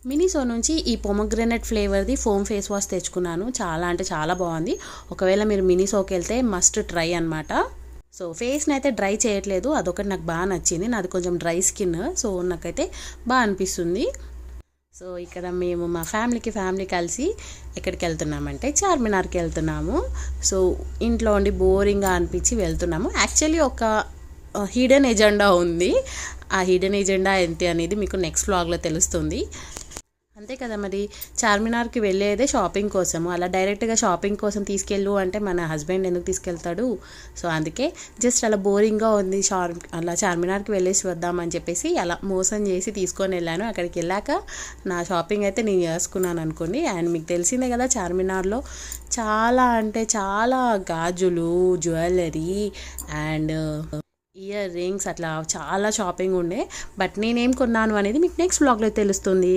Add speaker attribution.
Speaker 1: Miniso నుంచి ఈ pomegranate ఫ్లేవర్ది foam face wash తెచ్చుకున్నాను. చాలా అంటే చాలా బాగుంది. ఒకవేళ మీరు మినిసోకి వెళ్తే మస్ట్ ట్రై అనమాట. సో ఫేస్ని అయితే డ్రై చేయట్లేదు, అదొకటి నాకు బాగా నచ్చింది. నాది కొంచెం డ్రై స్కిన్, సో నాకైతే బాగా అనిపిస్తుంది. సో ఇక్కడ మేము మా ఫ్యామిలీ కలిసి ఎక్కడికి వెళ్తున్నామంటే చార్మినార్కి వెళ్తున్నాము. సో ఇంట్లో ఉండి బోరింగ్గా అనిపించి వెళ్తున్నాము. యాక్చువల్లీ ఒక హిడెన్ ఎజెండా ఉంది. ఆ హిడెన్ ఎజెండా ఏంటి అనేది మీకు నెక్స్ట్ వ్లాగ్లో తెలుస్తుంది. అంతే కదా, మరి చార్మినార్కి వెళ్ళేదే షాపింగ్ కోసము. అలా డైరెక్ట్గా షాపింగ్ కోసం తీసుకెళ్ళు అంటే మన హస్బెండ్ ఎందుకు తీసుకెళ్తాడు? సో అందుకే జస్ట్ అలా బోరింగ్గా ఉంది, అలా చార్మినార్కి వెళ్ళేసి వద్దామని చెప్పేసి అలా మోసం చేసి తీసుకొని వెళ్ళాను. అక్కడికి వెళ్ళాక నా షాపింగ్ అయితే నేను చేసుకున్నాను అనుకోండి. అండ్ మీకు తెలిసిందే కదా, చార్మినార్లో చాలా అంటే చాలా గాజులు, జ్యువెలరీ అండ్ ఇయర్ రింగ్స్ అట్లా చాలా షాపింగ్ ఉండే. బట్ నేనేం కొన్నాను అనేది మీకు నెక్స్ట్ వ్లాగ్లో తెలుస్తుంది.